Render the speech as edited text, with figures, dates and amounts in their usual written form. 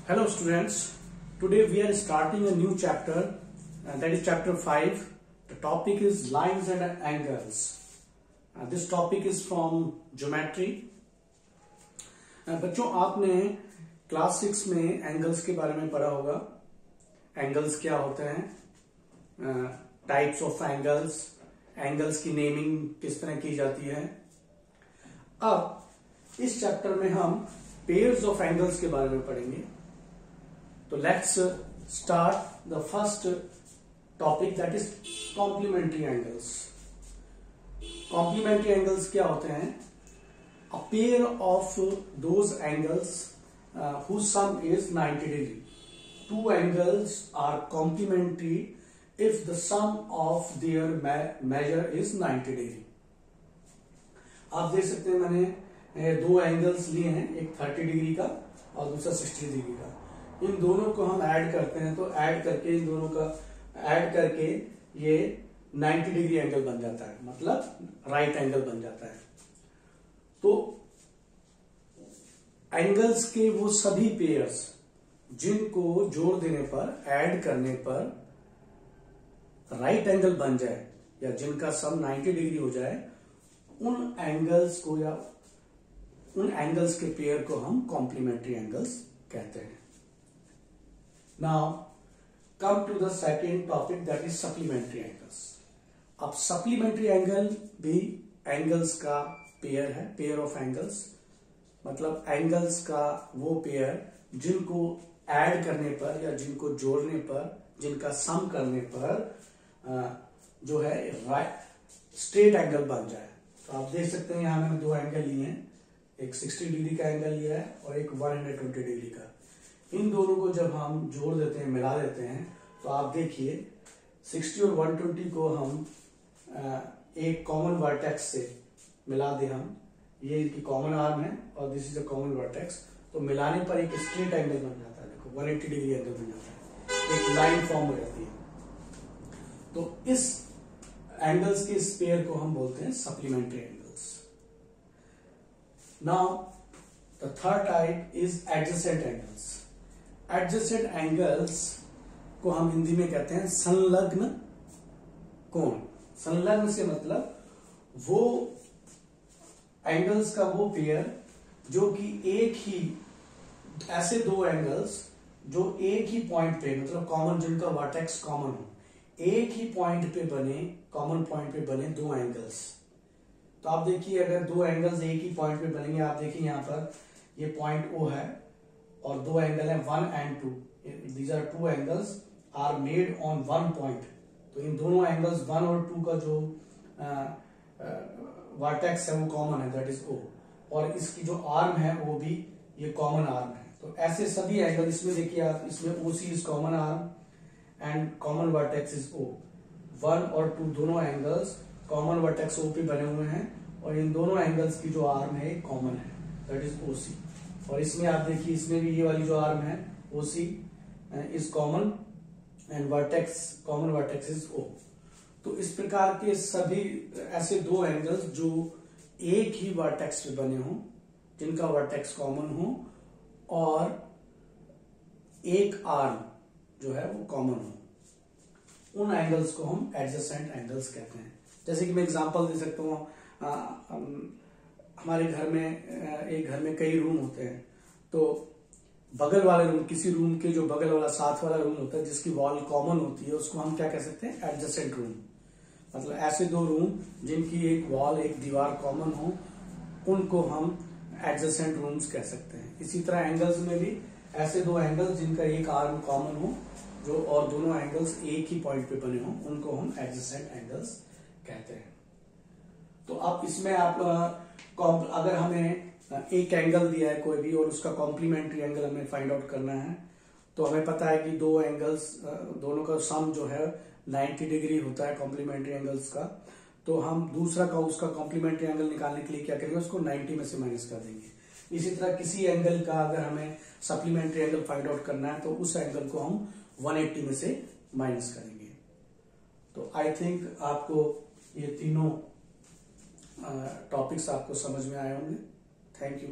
Hello students, today we are starting a new chapter that is chapter 5. The topic is lines and angles. This topic is from geometry. बच्चों आपने class 6 में angles के बारे में पढ़ा होगा. Angles क्या होते हैं, टाइप्स ऑफ एंगल्स, एंगल्स की नेमिंग किस तरह की जाती है. अब इस चैप्टर में हम पेयर्स ऑफ एंगल्स के बारे में पढ़ेंगे. तो let's start the first topic that is complementary angles. Complementary angles क्या होते हैं? A pair of those angles whose sum is 90 degree. Two angles are complementary if the sum of their measure is 90 degree. आप देख सकते हैं मैंने दो angles लिए हैं, एक 30 डिग्री का और दूसरा 60 डिग्री का. इन दोनों को हम ऐड करते हैं तो ऐड करके इन दोनों का ऐड करके ये 90 डिग्री एंगल बन जाता है, मतलब राइट एंगल बन जाता है. तो एंगल्स के वो सभी पेयर्स जिनको जोड़ देने पर, ऐड करने पर राइट एंगल बन जाए या जिनका सम 90 डिग्री हो जाए, उन एंगल्स को या उन एंगल्स के पेयर को हम कॉम्प्लीमेंट्री एंगल्स कहते हैं. Now come to the second topic that is supplementary angles. अब सप्लीमेंट्री एंगल भी एंगल्स का पेयर है, पेयर ऑफ एंगल्स, मतलब एंगल्स का वो पेयर जिनको ऐड करने पर या जिनको जोड़ने पर, जिनका सम करने पर जो है राइट स्ट्रेट एंगल बन जाए. तो आप देख सकते हैं यहां मैंने दो एंगल लिए हैं, एक 60 डिग्री का एंगल लिया है और एक 120 डिग्री का. इन दोनों को जब हम जोड़ देते हैं, मिला देते हैं, तो आप देखिए 60 और 120 को हम एक कॉमन वर्टेक्स से मिला दें हम, ये इनकी कॉमन आर्म है और this is a common vertex, तो मिलाने पर एक स्ट्रेट एंगल बन जाता है. देखो 180 डिग्री एंगल बन जाता है, एक लाइन फॉर्म हो जाती है. तो इस एंगल्स के इस पेयर को हम बोलते हैं supplementary angles. Now the third type is adjacent angles. Adjacent angles को हम हिंदी में कहते हैं संलग्न कोण. संलग्न से मतलब वो एंगल्स का वो पेयर जो कि एक ही, ऐसे दो एंगल्स जो एक ही पॉइंट पे, मतलब कॉमन, जिनका वर्टेक्स कॉमन हो, एक ही पॉइंट पे बने, कॉमन पॉइंट पे बने दो एंगल्स. तो आप देखिए अगर दो एंगल्स एक ही पॉइंट पे बनेंगे, आप देखिए यहां पर ये पॉइंट O है और दो एंगल है 1 and 2. These are two angles are made on one point. तो इन दोनों एंगल्स 1 और 2 का जो वर्टेक्स है वो कॉमन है, दैट इज O, और इसकी जो आर्म है वो भी ये कॉमन आर्म है. तो ऐसे सभी एंगल, इसमें देखिए आप, इसमें OC is common arm and common vertex is O. 1 और 2 दोनों एंगल्स कॉमन वर्टेक्स O पे बने हुए हैं और इन दोनों एंगल्स की जो आर्म है कॉमन है, दैट इज OC. और इसमें आप देखिए, इसमें भी ये वाली जो आर्म है OC is common and vertex, common vertex is O. तो इस प्रकार के सभी ऐसे दो एंगल्स जो एक ही वर्टेक्स पे बने हों, जिनका वर्टेक्स कॉमन हो और एक आर्म जो है वो कॉमन हो, उन एंगल्स को हम एडजेसेंट एंगल्स कहते हैं. जैसे कि मैं एग्जांपल दे सकता हूँ, हमारे घर में, एक घर में कई रूम होते हैं, तो बगल वाले रूम, किसी रूम के जो बगल वाला साथ वाला रूम होता है जिसकी वॉल कॉमन होती है, उसको हम क्या कह सकते हैं? Adjacent room. मतलब ऐसे दो रूम जिनकी एक वॉल, एक दीवार कॉमन हो, उनको हम एडजेसेंट रूम्स कह सकते हैं. इसी तरह एंगल्स में भी ऐसे दो एंगल्स जिनका एक आर्म कॉमन हो, जो और दोनों एंगल्स एक ही पॉइंट पे बने हो, उनको हम एडजेसेंट एंगल्स कहते हैं. तो अब इसमें आप अगर हमें एक एंगल दिया है कोई भी और उसका कॉम्प्लीमेंट्री एंगल हमें फाइंड आउट करना है, तो हमें पता है कि दो एंगल्स, दोनों का सम जो है 90 डिग्री होता है कॉम्प्लीमेंट्री एंगल्स का. तो हम दूसरा का, उसका कॉम्प्लीमेंट्री एंगल निकालने के लिए क्या करेंगे? उसको 90 में से माइनस कर देंगे. इसी तरह किसी एंगल का अगर हमें सप्लीमेंट्री एंगल फाइंड आउट करना है तो उस एंगल को हम 180 में से माइनस करेंगे. तो आई थिंक आपको ये तीनों टॉपिक्स आपको समझ में आए होंगे. Thank you.